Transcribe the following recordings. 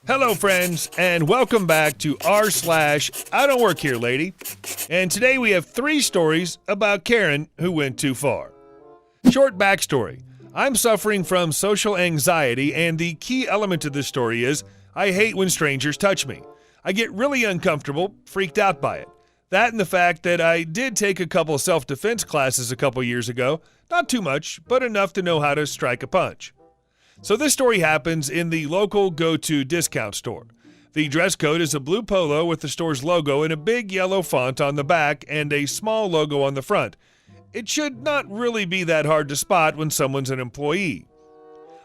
Hello, friends, and welcome back to r/IDontWorkHereLady. And today we have 3 stories about Karen who went too far. Short backstory. I'm suffering from social anxiety, and the key element of this story is I hate when strangers touch me. I get really uncomfortable, freaked out by it. That and the fact that I did take a couple self-defense classes a couple years ago. Not too much, but enough to know how to strike a punch. So this story happens in the local go-to discount store. The dress code is a blue polo with the store's logo in a big yellow font on the back and a small logo on the front. It should not really be that hard to spot when someone's an employee.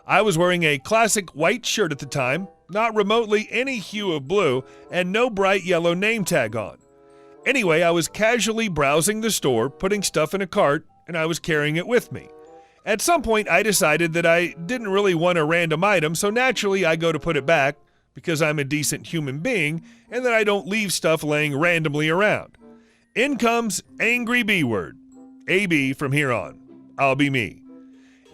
I was wearing a classic white shirt at the time, not remotely any hue of blue, and no bright yellow name tag on. Anyway, I was casually browsing the store, putting stuff in a cart, and I was carrying it with me. At some point, I decided that I didn't really want a random item, so naturally I go to put it back, because I'm a decent human being, and that I don't leave stuff laying randomly around. In comes angry B word. AB from here on. I'll be me.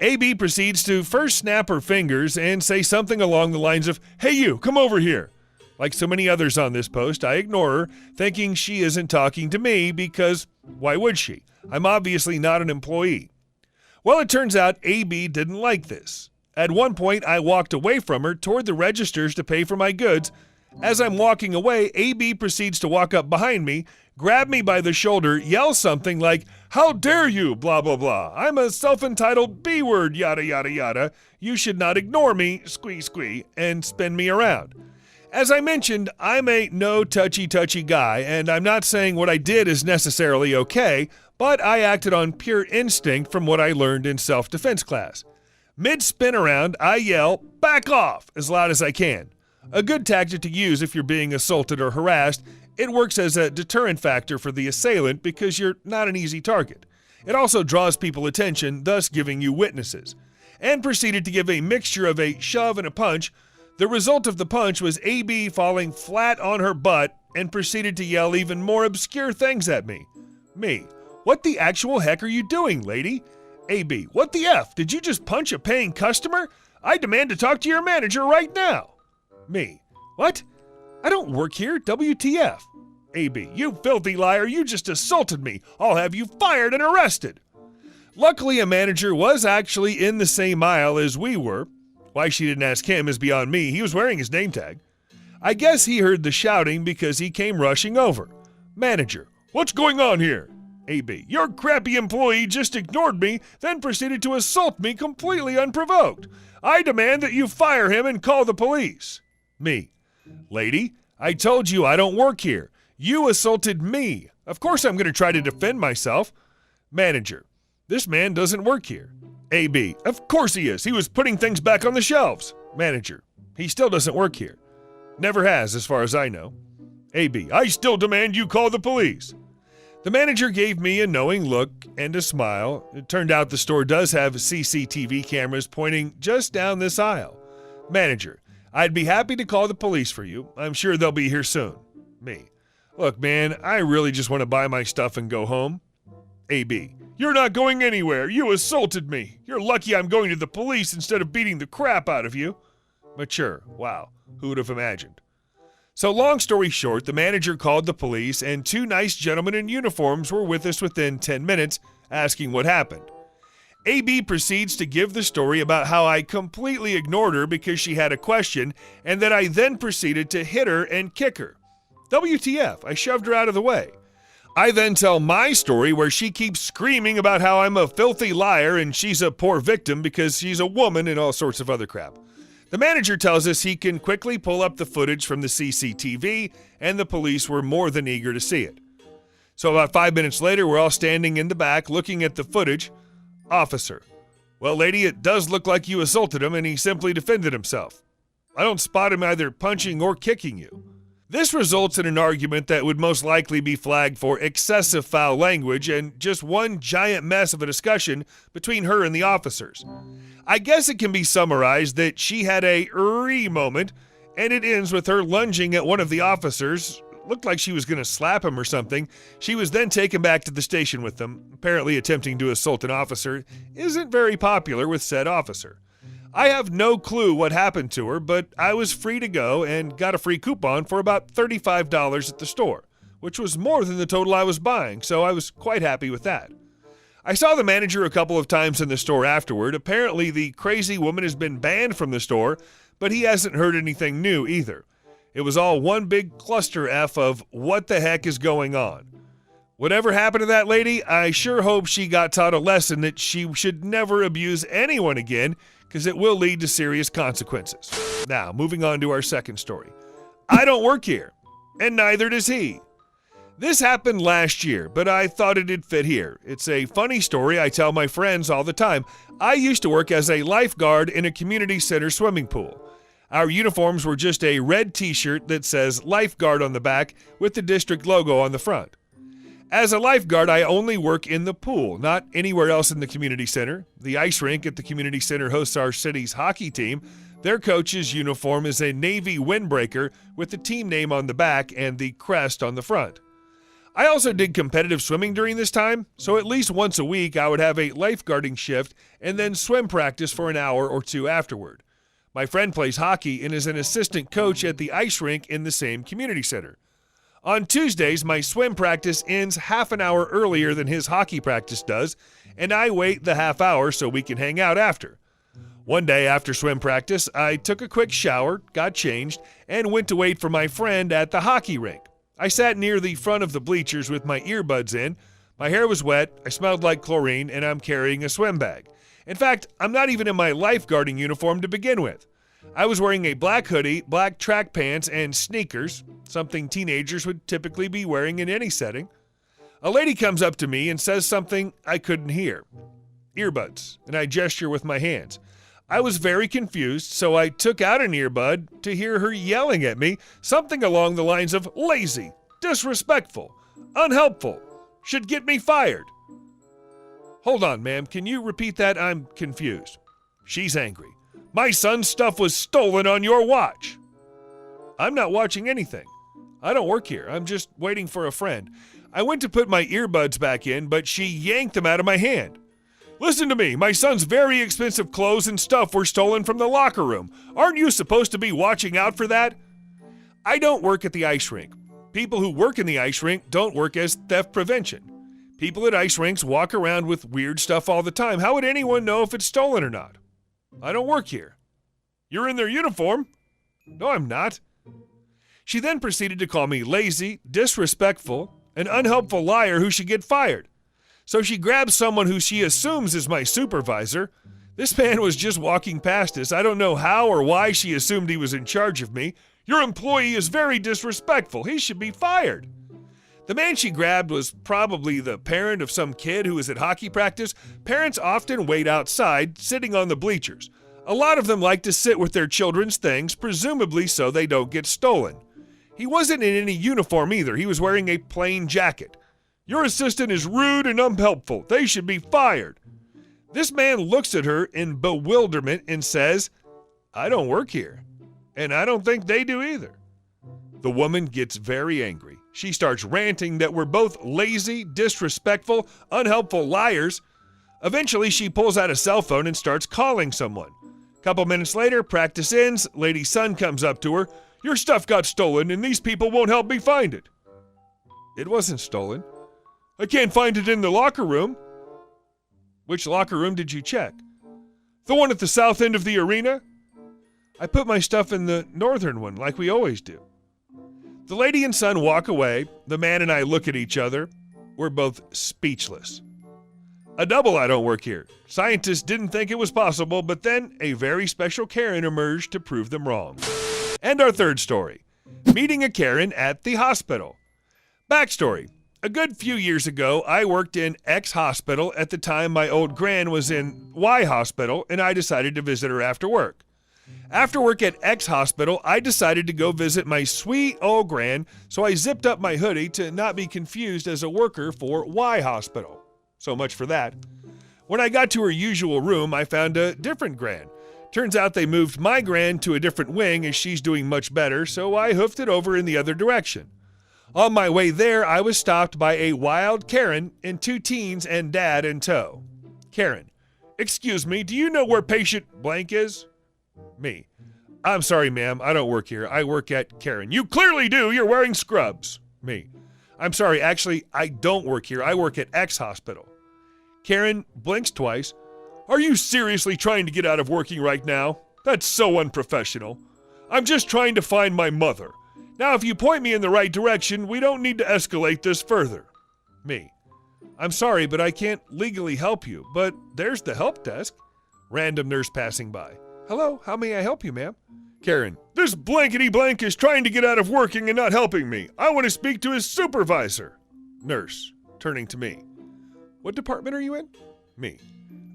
AB proceeds to first snap her fingers and say something along the lines of, "Hey you, come over here." Like so many others on this post, I ignore her, thinking she isn't talking to me because, why would she? I'm obviously not an employee. Well, it turns out AB didn't like this. At one point, I walked away from her toward the registers to pay for my goods. As I'm walking away, AB proceeds to walk up behind me, grab me by the shoulder, yell something like, "How dare you, blah, blah, blah. I'm a self-entitled B-word, yada, yada, yada. You should not ignore me, squee, squee," and spin me around. As I mentioned, I'm a no touchy-touchy guy, and I'm not saying what I did is necessarily okay, but I acted on pure instinct from what I learned in self-defense class. Mid-spin around, I yell, "Back off," as loud as I can. A good tactic to use if you're being assaulted or harassed. It works as a deterrent factor for the assailant because you're not an easy target. It also draws people attention, thus giving you witnesses. And proceeded to give a mixture of a shove and a punch. The result of the punch was AB falling flat on her butt and proceeded to yell even more obscure things at me. Me. "What the actual heck are you doing, lady?" AB. "What the F? Did you just punch a paying customer? I demand to talk to your manager right now." Me. "What? I don't work here, WTF." AB. "You filthy liar, you just assaulted me. I'll have you fired and arrested." Luckily, a manager was actually in the same aisle as we were. Why she didn't ask him is beyond me. He was wearing his name tag. I guess he heard the shouting because he came rushing over. Manager. "What's going on here?" AB. "Your crappy employee just ignored me, then proceeded to assault me completely unprovoked. I demand that you fire him and call the police." Me. "Lady, I told you I don't work here. You assaulted me. Of course I'm going to try to defend myself." Manager. "This man doesn't work here." AB. "Of course he is. He was putting things back on the shelves." Manager. "He still doesn't work here." "Never has, as far as I know." AB. "I still demand you call the police." The manager gave me a knowing look and a smile. It turned out the store does have CCTV cameras pointing just down this aisle. Manager. "I'd be happy to call the police for you. I'm sure they'll be here soon." Me. "Look, man, I really just want to buy my stuff and go home." AB. "You're not going anywhere. You assaulted me. You're lucky I'm going to the police instead of beating the crap out of you." Mature. Wow. Who would have imagined? So long story short, the manager called the police, and 2 nice gentlemen in uniforms were with us within 10 minutes, asking what happened. AB proceeds to give the story about how I completely ignored her because she had a question, and that I then proceeded to hit her and kick her. WTF, I shoved her out of the way. I then tell my story where she keeps screaming about how I'm a filthy liar and she's a poor victim because she's a woman and all sorts of other crap. The manager tells us he can quickly pull up the footage from the CCTV, and the police were more than eager to see it. So about 5 minutes later, we're all standing in the back looking at the footage. Officer. "Well, lady, it does look like you assaulted him and he simply defended himself. I don't spot him either punching or kicking you." This results in an argument that would most likely be flagged for excessive foul language and just one giant mess of a discussion between her and the officers. I guess it can be summarized that she had a moment, and it ends with her lunging at one of the officers. Looked like she was going to slap him or something. She was then taken back to the station with them. Apparently attempting to assault an officer isn't very popular with said officer. I have no clue what happened to her, but I was free to go and got a free coupon for about $35 at the store, which was more than the total I was buying, so I was quite happy with that. I saw the manager a couple of times in the store afterward. Apparently, the crazy woman has been banned from the store, but he hasn't heard anything new either. It was all one big cluster F of what the heck is going on. Whatever happened to that lady, I sure hope she got taught a lesson that she should never abuse anyone again, because it will lead to serious consequences. Now, moving on to our second story. I don't work here, and neither does he. This happened last year, but I thought it'd fit here. It's a funny story I tell my friends all the time. I used to work as a lifeguard in a community center swimming pool. Our uniforms were just a red t-shirt that says lifeguard on the back with the district logo on the front. As a lifeguard, I only work in the pool, not anywhere else in the community center. The ice rink at the community center hosts our city's hockey team. Their coach's uniform is a navy windbreaker with the team name on the back and the crest on the front. I also did competitive swimming during this time, so at least once a week I would have a lifeguarding shift and then swim practice for an hour or two afterward. My friend plays hockey and is an assistant coach at the ice rink in the same community center. On Tuesdays, my swim practice ends half an hour earlier than his hockey practice does, and I wait the half hour so we can hang out after. One day after swim practice, I took a quick shower, got changed, and went to wait for my friend at the hockey rink. I sat near the front of the bleachers with my earbuds in. My hair was wet, I smelled like chlorine, and I'm carrying a swim bag. In fact, I'm not even in my lifeguarding uniform to begin with. I was wearing a black hoodie, black track pants, and sneakers, something teenagers would typically be wearing in any setting. A lady comes up to me and says something I couldn't hear. Earbuds, and I gesture with my hands. I was very confused, so I took out an earbud to hear her yelling at me, something along the lines of lazy, disrespectful, unhelpful, should get me fired. Hold on, ma'am, can you repeat that? I'm confused. She's angry. My son's stuff was stolen on your watch. I'm not watching anything. I don't work here. I'm just waiting for a friend. I went to put my earbuds back in, but she yanked them out of my hand. Listen to me. My son's very expensive clothes and stuff were stolen from the locker room. Aren't you supposed to be watching out for that? I don't work at the ice rink. People who work in the ice rink don't work as theft prevention. People at ice rinks walk around with weird stuff all the time. How would anyone know if it's stolen or not? I don't work here. You're in their uniform. No, I'm not. She then proceeded to call me lazy, disrespectful, an unhelpful liar who should get fired. So she grabs someone who she assumes is my supervisor. This man was just walking past us. I don't know how or why she assumed he was in charge of me. Your employee is very disrespectful. He should be fired. The man she grabbed was probably the parent of some kid who was at hockey practice. Parents often wait outside, sitting on the bleachers. A lot of them like to sit with their children's things, presumably so they don't get stolen. He wasn't in any uniform either. He was wearing a plain jacket. Your assistant is rude and unhelpful. They should be fired. This man looks at her in bewilderment and says, I don't work here, and I don't think they do either. The woman gets very angry. She starts ranting that we're both lazy, disrespectful, unhelpful liars. Eventually, she pulls out a cell phone and starts calling someone. Couple minutes later, practice ends. Lady's son comes up to her. Your stuff got stolen, and these people won't help me find it. It wasn't stolen. I can't find it in the locker room. Which locker room did you check? The one at the south end of the arena? I put my stuff in the northern one, like we always do. The lady and son walk away. The man and I look at each other. We're both speechless. A double I don't work here. Scientists didn't think it was possible, but then a very special Karen emerged to prove them wrong. And our third story. Meeting a Karen at the hospital. Backstory. A good few years ago, I worked in X hospital. At the time, my old gran was in Y hospital, and I decided to visit her after work. After work at X hospital, I decided to go visit my sweet old gran, so I zipped up my hoodie to not be confused as a worker for Y hospital. So much for that. When I got to her usual room, I found a different gran. Turns out they moved my gran to a different wing as she's doing much better, so I hoofed it over in the other direction. On my way there, I was stopped by a wild Karen and two teens and dad in tow. Karen: Excuse me, do you know where patient blank is? Me. I'm sorry, ma'am. I don't work here. I work at Karen. You clearly do. You're wearing scrubs. Me. I'm sorry. Actually, I don't work here. I work at X hospital. Karen blinks twice. Are you seriously trying to get out of working right now? That's so unprofessional. I'm just trying to find my mother. Now, if you point me in the right direction, we don't need to escalate this further. Me. I'm sorry, but I can't legally help you. But there's the help desk. Random nurse passing by. Hello, how may I help you, ma'am? Karen. This blankety blank is trying to get out of working and not helping me. I want to speak to his supervisor. Nurse. Turning to me. What department are you in? Me.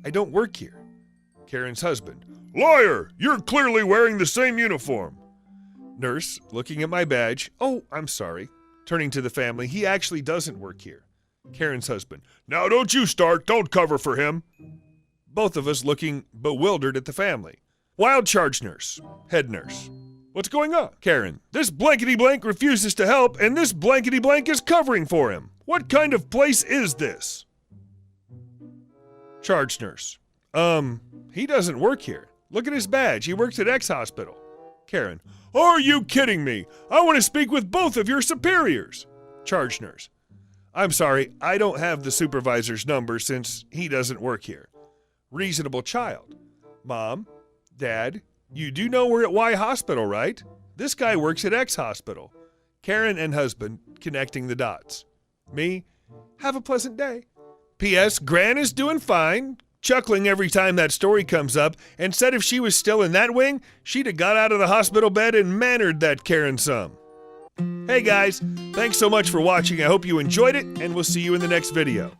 I don't work here. Karen's husband. Liar! You're clearly wearing the same uniform. Nurse. Looking at my badge. Oh, I'm sorry. Turning to the family. He actually doesn't work here. Karen's husband. Now don't you start. Don't cover for him. Both of us looking bewildered at the family. Wild charge nurse. Head nurse. What's going on? Karen. This blankety blank refuses to help, and this blankety blank is covering for him. What kind of place is this? Charge nurse. He doesn't work here. Look at his badge. He works at X hospital. Karen. Are you kidding me? I want to speak with both of your superiors. Charge nurse. I'm sorry, I don't have the supervisor's number since he doesn't work here. Reasonable child. Mom, Dad, you do know we're at Y hospital, right? This guy works at X hospital. Karen and husband connecting the dots. Me, have a pleasant day. P.S. Gran is doing fine, chuckling every time that story comes up, and said if she was still in that wing, she'd have got out of the hospital bed and mannered that Karen some. Hey guys, thanks so much for watching. I hope you enjoyed it, and we'll see you in the next video.